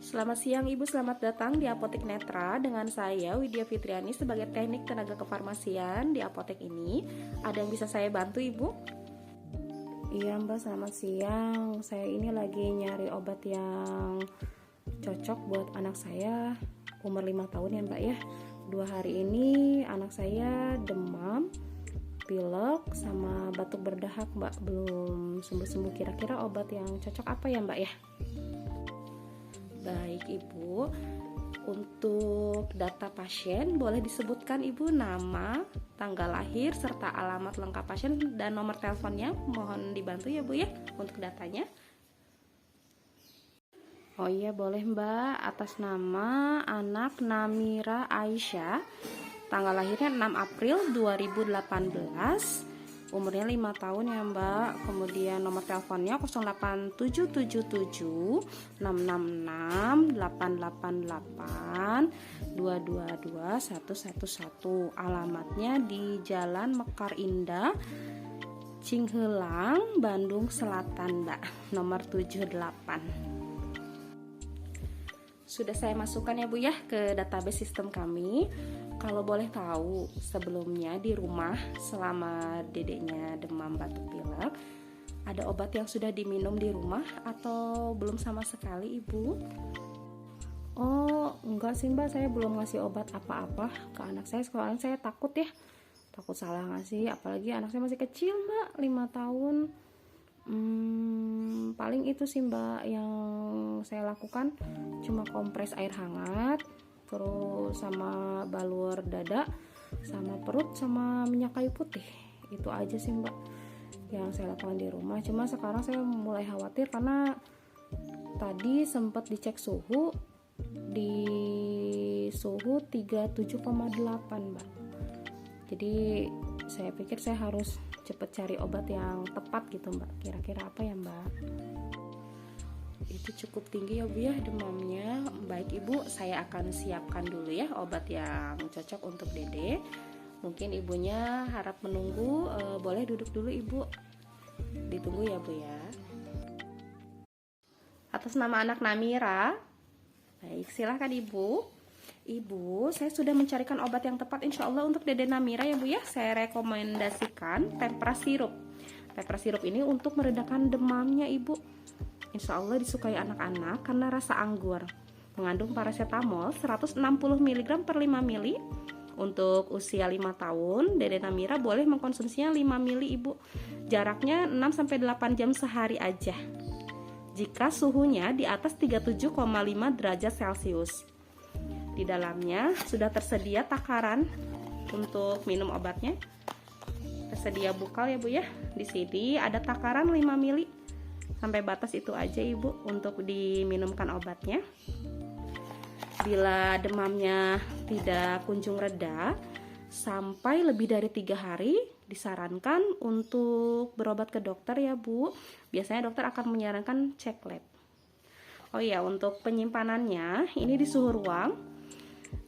Selamat siang Ibu, selamat datang di Apotek Netra dengan saya Widya Fitriani sebagai teknik tenaga kefarmasian di apotek ini. Ada yang bisa saya bantu Ibu? Iya Mbak, selamat siang. Saya ini lagi nyari obat yang cocok buat anak saya umur 5 tahun ya Mbak ya. 2 hari ini anak saya demam, pilek, sama batuk berdahak Mbak. Belum sembuh-sembuh. Kira-kira obat yang cocok apa ya Mbak ya? Baik Ibu, untuk data pasien boleh disebutkan Ibu nama, tanggal lahir, serta alamat lengkap pasien dan nomor teleponnya. Mohon dibantu ya Bu ya untuk datanya. Oh iya boleh Mbak, atas nama anak Namira Aisyah, tanggal lahirnya 6 April 2018, umurnya 5 tahun ya Mbak. Kemudian nomor teleponnya 08777 666 888 222 111. Alamatnya di Jalan Mekar Indah, Cinghelang, Bandung Selatan Mbak, nomor 78. Sudah saya masukkan ya Bu ya ke database sistem kami. Kalau boleh tahu, sebelumnya di rumah selama dedeknya demam batuk pilek, ada obat yang sudah diminum di rumah atau belum sama sekali Ibu? Oh enggak sih Mbak, saya belum ngasih obat apa-apa ke anak saya. Soalnya saya takut ya, takut salah ngasih. Apalagi anak saya masih kecil Mbak, 5 tahun. Paling itu sih Mbak yang saya lakukan, cuma kompres air hangat, terus sama balur dada, sama perut, sama minyak kayu putih. Itu aja sih Mbak yang saya lakukan di rumah. Cuma sekarang saya mulai khawatir karena tadi sempat dicek suhu, di suhu 37,8 Mbak. Jadi saya pikir saya harus cepet cari obat yang tepat gitu Mbak. Kira-kira apa ya Mbak? Itu cukup tinggi ya Bu ya demamnya. Baik Ibu, saya akan siapkan dulu ya obat yang cocok untuk Dede. Mungkin ibunya harap menunggu, boleh duduk dulu Ibu. Ditunggu ya Bu ya. Atas nama anak Namira. Baik, silahkan Ibu. Ibu, saya sudah mencarikan obat yang tepat insya Allah untuk Dede Namira ya Bu ya. Saya rekomendasikan tempra sirup. Tempra sirup ini untuk meredakan demamnya Ibu. Insya Allah disukai anak-anak karena rasa anggur. Mengandung paracetamol 160 mg per 5 ml. Untuk usia 5 tahun, Dede Namira boleh mengkonsumsinya 5 ml Ibu. Jaraknya 6-8 jam sehari aja. Jika suhunya di atas 37,5 derajat Celcius. Di dalamnya sudah tersedia takaran untuk minum obatnya. Tersedia bukal ya Bu ya. Di sini ada takaran 5 ml. Sampai batas itu aja Ibu untuk diminumkan obatnya. Bila demamnya tidak kunjung reda sampai lebih dari 3 hari, disarankan untuk berobat ke dokter ya Bu. Biasanya dokter akan menyarankan cek lab. Oh iya, untuk penyimpanannya ini di suhu ruang.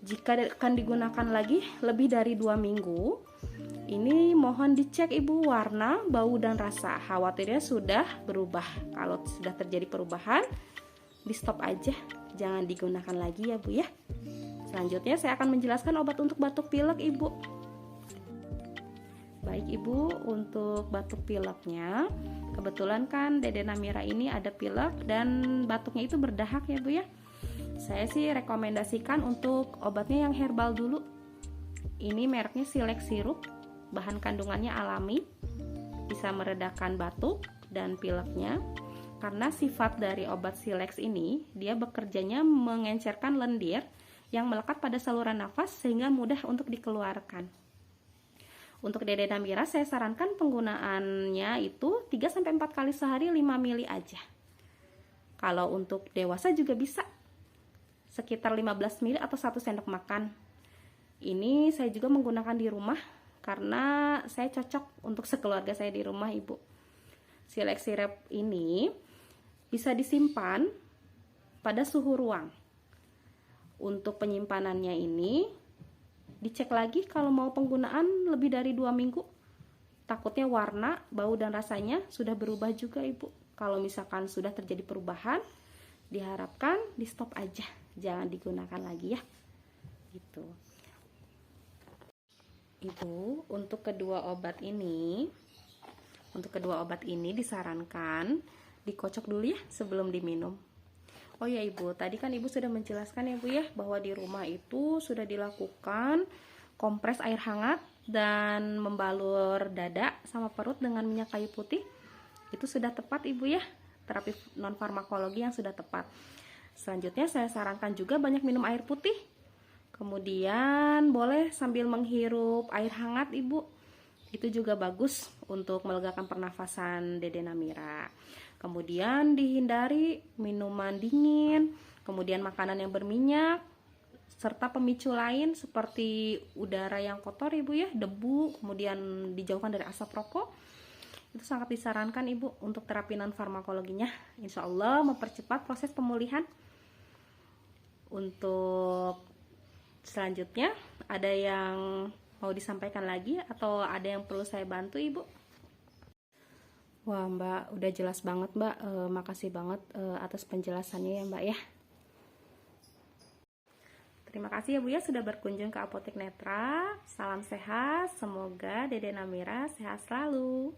Jika akan digunakan lagi lebih dari 2 minggu, ini mohon dicek Ibu warna, bau, dan rasa. Khawatirnya sudah berubah. Kalau sudah terjadi perubahan, di stop aja, jangan digunakan lagi ya Bu ya. Selanjutnya saya akan menjelaskan obat untuk batuk pilek Ibu. Baik Ibu, untuk batuk pileknya, kebetulan kan Dede Namira ini ada pilek dan batuknya itu berdahak ya Bu ya. Saya sih rekomendasikan untuk obatnya yang herbal dulu. Ini mereknya Silex Sirup, bahan kandungannya alami, bisa meredakan batuk dan pileknya. Karena sifat dari obat Silex ini, dia bekerjanya mengencerkan lendir yang melekat pada saluran nafas sehingga mudah untuk dikeluarkan. Untuk Dede Namira saya sarankan penggunaannya itu 3-4 kali sehari 5 ml aja. Kalau untuk dewasa juga bisa sekitar 15 ml atau 1 sendok makan. Ini saya juga menggunakan di rumah karena saya cocok untuk sekeluarga saya di rumah Ibu. Silex Sirup ini bisa disimpan pada suhu ruang. Untuk penyimpanannya ini dicek lagi kalau mau penggunaan lebih dari 2 minggu. Takutnya warna, bau, dan rasanya sudah berubah juga Ibu. Kalau misalkan sudah terjadi perubahan, diharapkan di stop aja, jangan digunakan lagi ya gitu. Ibu, untuk kedua obat ini disarankan dikocok dulu ya sebelum diminum. Oh ya Ibu, tadi kan Ibu sudah menjelaskan ya Bu ya, bahwa di rumah itu sudah dilakukan kompres air hangat dan membalur dada sama perut dengan minyak kayu putih. Itu sudah tepat Ibu ya, terapi non farmakologi yang sudah tepat. Selanjutnya saya sarankan juga banyak minum air putih. Kemudian boleh sambil menghirup air hangat Ibu. Itu juga bagus untuk melegakan pernafasan Dede Namira. Kemudian dihindari minuman dingin, kemudian makanan yang berminyak, serta pemicu lain seperti udara yang kotor Ibu ya, debu, kemudian dijauhkan dari asap rokok. Itu sangat disarankan Ibu untuk terapi non farmakologinya. Insya Allah mempercepat proses pemulihan. Untuk selanjutnya, ada yang mau disampaikan lagi atau ada yang perlu saya bantu Ibu? Wah Mbak, udah jelas banget Mbak. Makasih banget atas penjelasannya ya Mbak ya. Terima kasih ya Bu ya sudah berkunjung ke Apotek Netra. Salam sehat, semoga Dede Namira sehat selalu.